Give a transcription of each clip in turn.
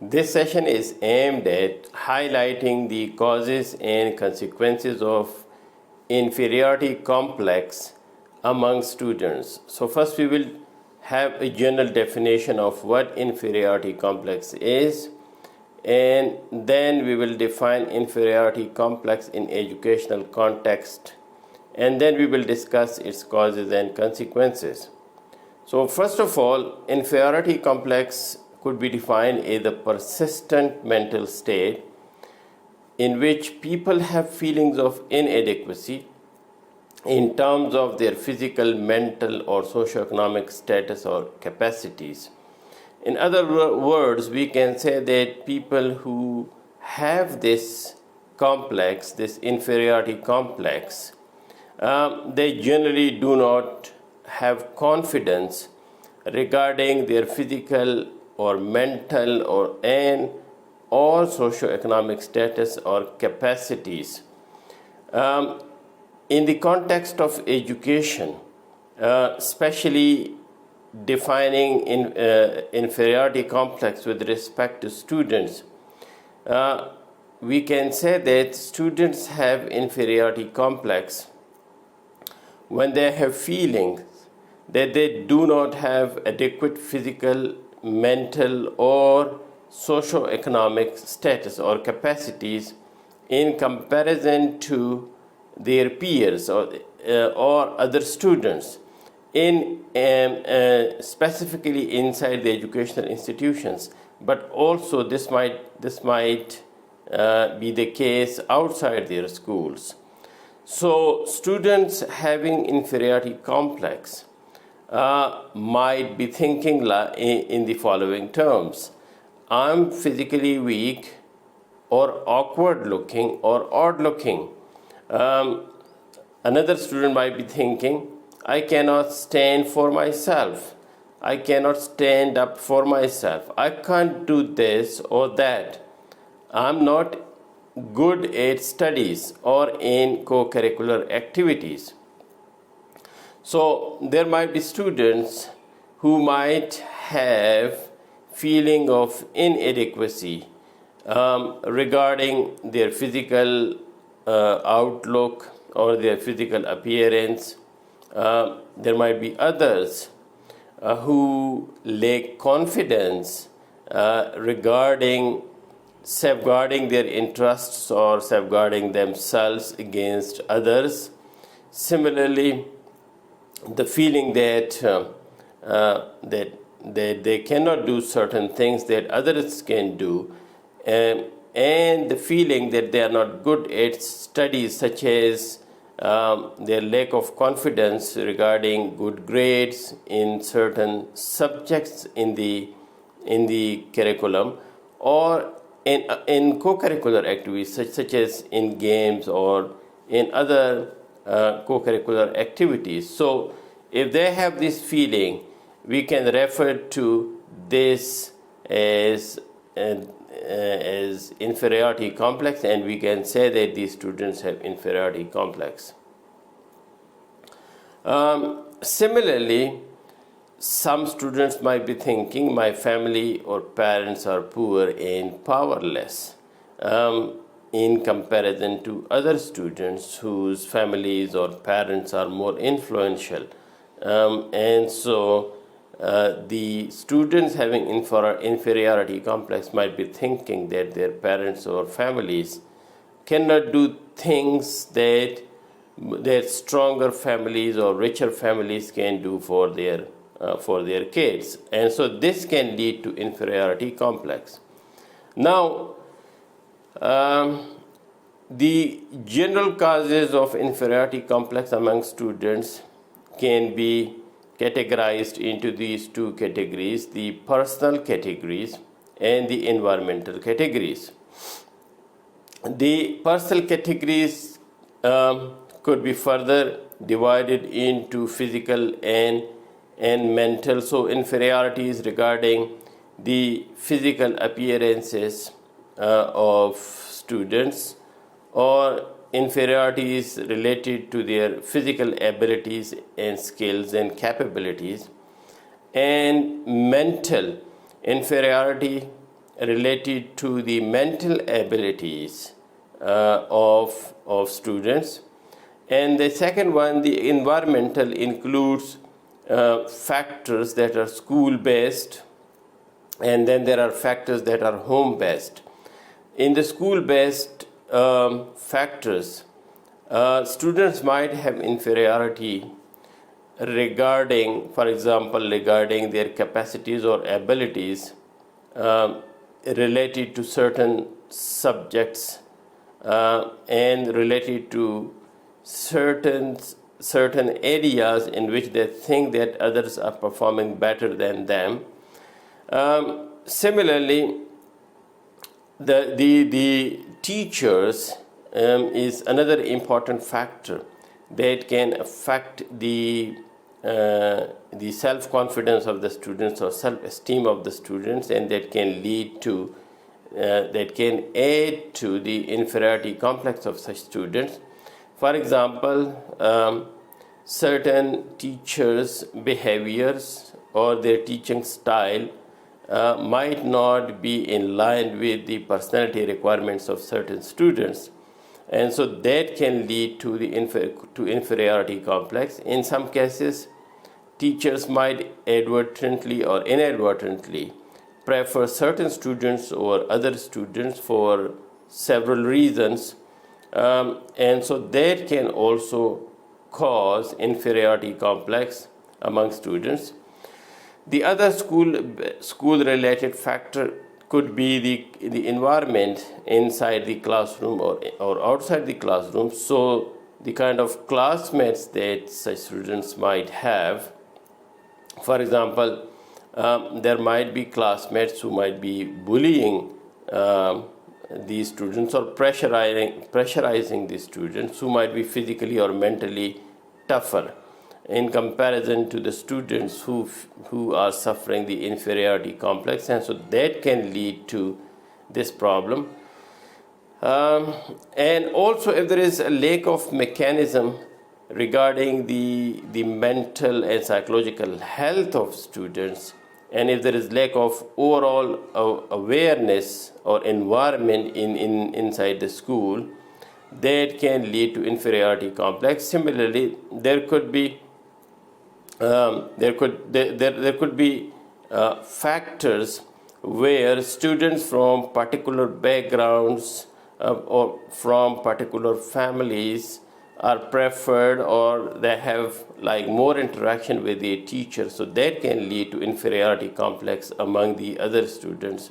This session is aimed at highlighting the causes and consequences of inferiority complex among students. So first we will have a general definition of what inferiority complex is, and then we will define inferiority complex in educational context, and then we will discuss its causes and consequences. So first of all, inferiority complex could be defined as a persistent mental state in which people have feelings of inadequacy in terms of their physical, mental, or socioeconomic status or capacities. In other words, we can say that people who have this complex, this inferiority complex, they generally do not have confidence regarding their physical or mental or socioeconomic status or capacities. In the context of education, especially defining inferiority complex with respect to students, we can say that students have inferiority complex when they have feelings that they do not have adequate physical, mental, or socioeconomic status or capacities in comparison to their peers or other students, specifically inside the educational institutions, but also this might be the case outside their schools. So students having inferiority complex might be thinking in the following terms: I'm physically weak, or awkward looking, or odd looking. Another student might be thinking, I cannot stand for myself. I cannot stand up for myself. I can't do this or that. I'm not good at studies or in co-curricular activities. So there might be students who might have feeling of inadequacy regarding their physical outlook or their physical appearance. There might be others who lack confidence regarding safeguarding their interests or safeguarding themselves against others. Similarly, the feeling that they cannot do certain things that others can do, and the feeling that they are not good at studies, such as their lack of confidence regarding good grades in certain subjects in the curriculum, or in co-curricular activities such as in games or in other co-curricular activities. So if they have this feeling, we can refer to this as inferiority complex, and we can say that these students have inferiority complex. Similarly, some students might be thinking, my family or parents are poor and powerless, in comparison to other students whose families or parents are more influential. And so the students having inferiority complex might be thinking that their parents or families cannot do things that stronger families or richer families can do for their kids. And so this can lead to inferiority complex. Now, the general causes of inferiority complex among students can be categorized into these two categories: the personal categories and the environmental categories. The personal categories could be further divided into physical and mental. So inferiority is regarding the physical appearances of students, or inferiority is related to their physical abilities and skills and capabilities. And mental inferiority related to the mental abilities of students. And the second one, the environmental, includes factors that are school-based, and then there are factors that are home-based. In the school-based factors, students might have inferiority regarding, for example, regarding their capacities or abilities related to certain subjects and related to certain areas in which they think that others are performing better than them. Similarly, the teachers is another important factor that can affect the self-confidence of the students or self-esteem of the students, and that can lead to that can aid to the inferiority complex of such students. For example, certain teachers' behaviors or their teaching style might not be in line with the personality requirements of certain students, and so that can lead to the inferiority complex. In some cases, teachers might advertently or inadvertently prefer certain students over other students for several reasons, and so that can also cause inferiority complex among students. The other school-related factor could be the environment inside the classroom or outside the classroom. So the kind of classmates that such students might have. For example, there might be classmates who might be bullying these students or pressurizing these students, who might be physically or mentally tougher in comparison to the students who are suffering the inferiority complex, and so that can lead to this problem. And also, if there is a lack of mechanism regarding the mental and psychological health of students, and if there is lack of overall awareness or environment inside the school, that can lead to inferiority complex. Similarly, there could be factors where students from particular backgrounds or from particular families are preferred, or they have like more interaction with the teacher, so that can lead to inferiority complex among the other students.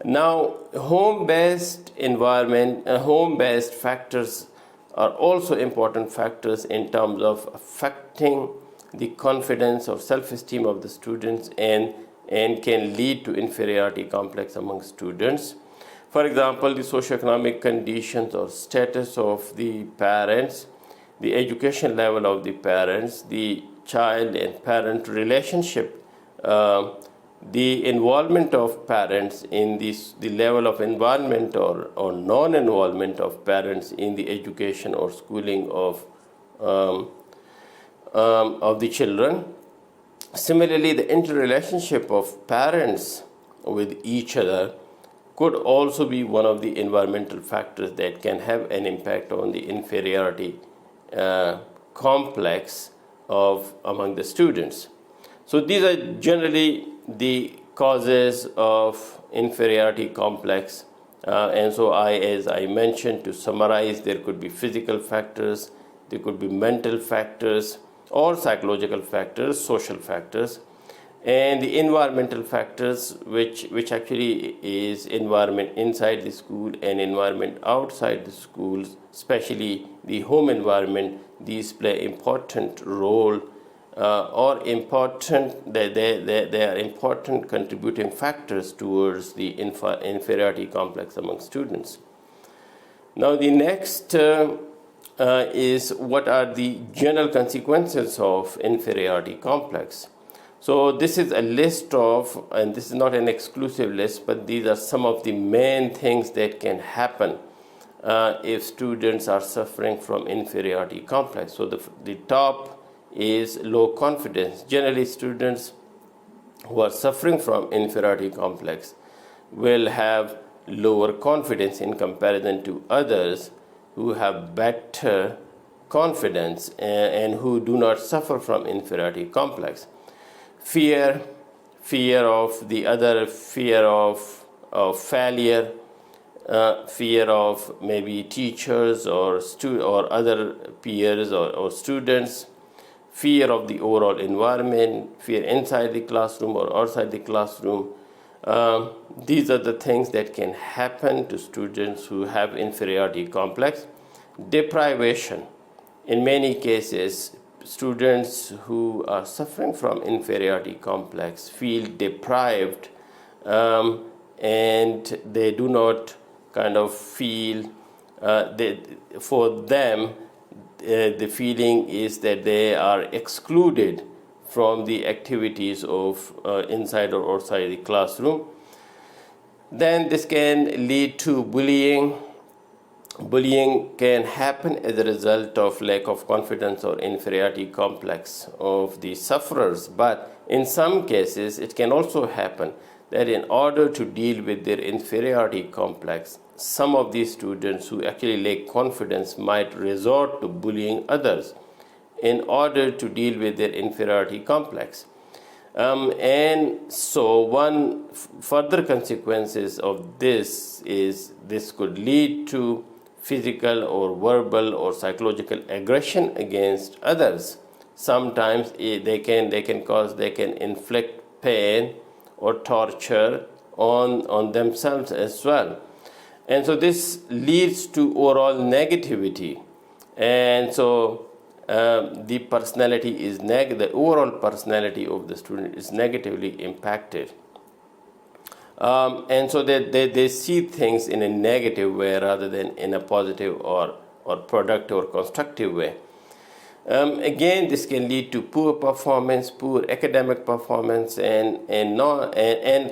Now, home-based environment, home-based factors are also important factors in terms of affecting the confidence or self-esteem of the students, and can lead to inferiority complex among students. For example, the socioeconomic conditions or status of the parents, the education level of the parents, the child and parent relationship, the involvement of parents in the level of involvement or non-involvement of parents in the education or schooling of the children. Similarly, the interrelationship of parents with each other could also be one of the environmental factors that can have an impact on the inferiority complex among the students. So these are generally the causes of inferiority complex. And so as I mentioned, to summarize, there could be physical factors, there could be mental factors or psychological factors, social factors, and the environmental factors, which actually is environment inside the school and environment outside the schools, especially the home environment. These play important role or important, they are important contributing factors towards the inferiority complex among students. Now the next is what are the general consequences of inferiority complex. So this is a list of, and this is not an exclusive list, but these are some of the main things that can happen if students are suffering from inferiority complex. So the top is low confidence. Generally, students who are suffering from inferiority complex will have lower confidence in comparison to others who have better confidence and who do not suffer from inferiority complex. Fear of the other, fear of failure, fear of maybe teachers or other peers or students, fear of the overall environment, fear inside the classroom or outside the classroom. These are the things that can happen to students who have inferiority complex. Deprivation. In many cases, students who are suffering from inferiority complex feel deprived, and they do not kind of feel, for them, the feeling is that they are excluded from the activities of inside or outside the classroom. Then this can lead to bullying. Bullying can happen as a result of lack of confidence or inferiority complex of the sufferers, but in some cases it can also happen that in order to deal with their inferiority complex, some of these students who actually lack confidence might resort to bullying others in order to deal with their inferiority complex. And so one further consequences of this is this could lead to physical or verbal or psychological aggression against others. Sometimes they can inflict pain or torture on themselves as well. And so this leads to overall negativity. And so the personality is the overall personality of the student is negatively impacted. And so they see things in a negative way rather than in a positive or productive or constructive way. Again, this can lead to poor performance, poor academic performance, and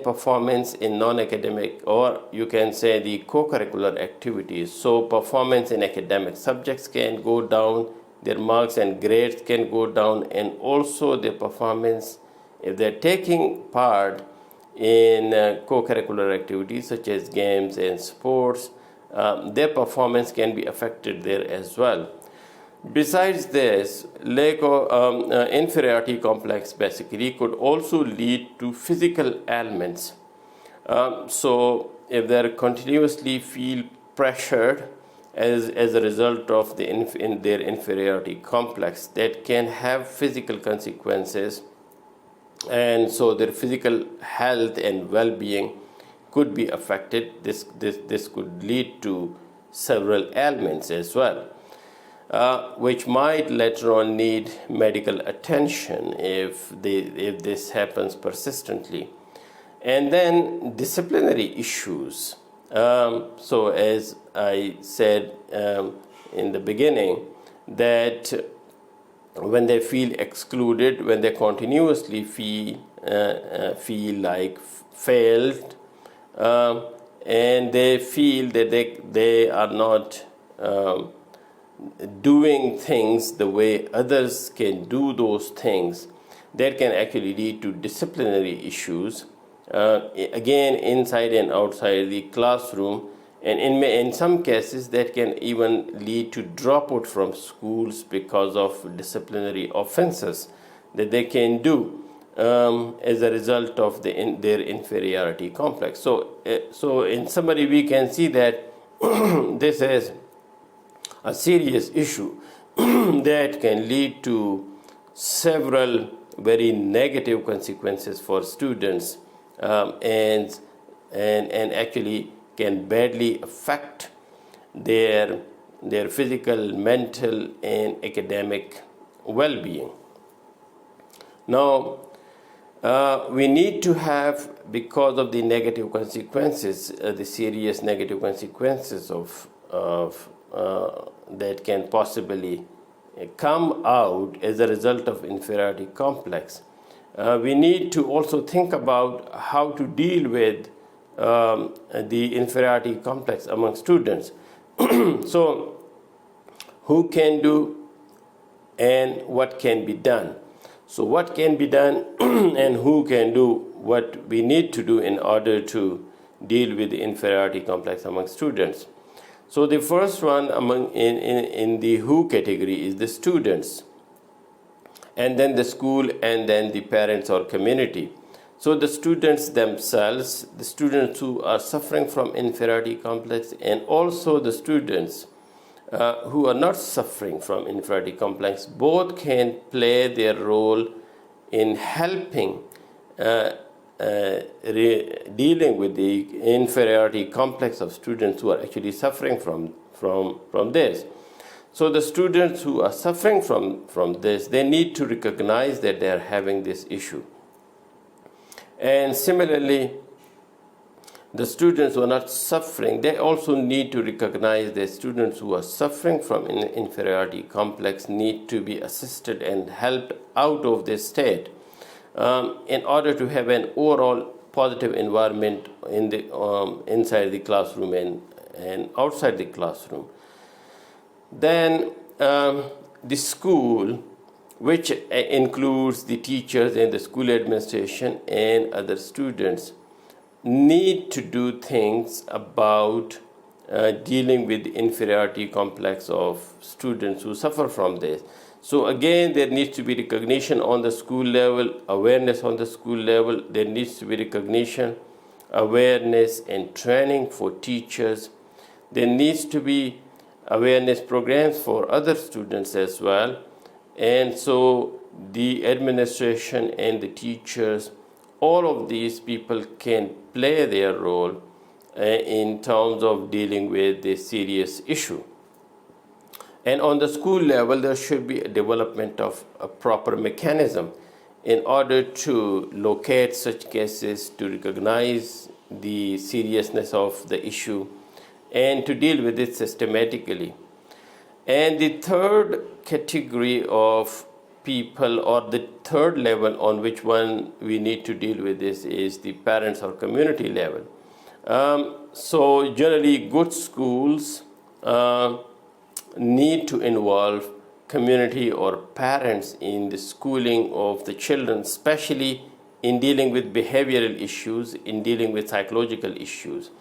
performance in non-academic, or you can say the co-curricular activities. So performance in academic subjects can go down, their marks and grades can go down, and also their performance if they're taking part in co-curricular activities such as games and sports, their performance can be affected there as well. Besides this, lack of inferiority complex basically could also lead to physical ailments. So if they continuously feel pressured as a result of their inferiority complex, that can have physical consequences, and so their physical health and well-being could be affected. This could lead to several ailments as well, which might later on need medical attention if this happens persistently. And then disciplinary issues. So as I said in the beginning, that when they feel excluded, when they continuously feel like failed, and they feel that they are not doing things the way others can do those things, that can actually lead to disciplinary issues, again inside and outside the classroom, and in some cases that can even lead to dropout from schools because of disciplinary offenses that they can do as a result of their inferiority complex. So in summary, we can see that this is a serious issue that can lead to several very negative consequences for students, and actually can badly affect their physical, mental, and academic well-being. Now, we need to have, because of the negative consequences, the serious negative consequences of that can possibly come out as a result of inferiority complex, we need to also think about how to deal with the inferiority complex among students. So, who can do and what can be done? So, what can be done and who can do what we need to do in order to deal with the inferiority complex among students. So the first one among in the who category is the students, and then the school, and then the parents or community. So the students themselves, the students who are suffering from inferiority complex, and also the students who are not suffering from inferiority complex, both can play their role in helping dealing with the inferiority complex of students who are actually suffering from this. So the students who are suffering from this, they need to recognize that they are having this issue. And similarly, the students who are not suffering, they also need to recognize that students who are suffering from inferiority complex need to be assisted and helped out of this state in order to have an overall positive environment in the inside the classroom and outside the classroom. Then the school, which includes the teachers and the school administration and other students, need to do things about dealing with the inferiority complex of students who suffer from this. So again, there needs to be recognition on the school level, awareness on the school level. There needs to be recognition, awareness, and training for teachers. There needs to be awareness programs for other students as well. And so the administration and the teachers, all of these people can play their role in terms of dealing with this serious issue. And on the school level, there should be a development of a proper mechanism in order to locate such cases, to recognize the seriousness of the issue, and to deal with it systematically. And the third category of people, or the third level on which one we need to deal with this, is the parents or community level. So generally, good schools need to involve community or parents in the schooling of the children, especially in dealing with behavioral issues, in dealing with psychological issues.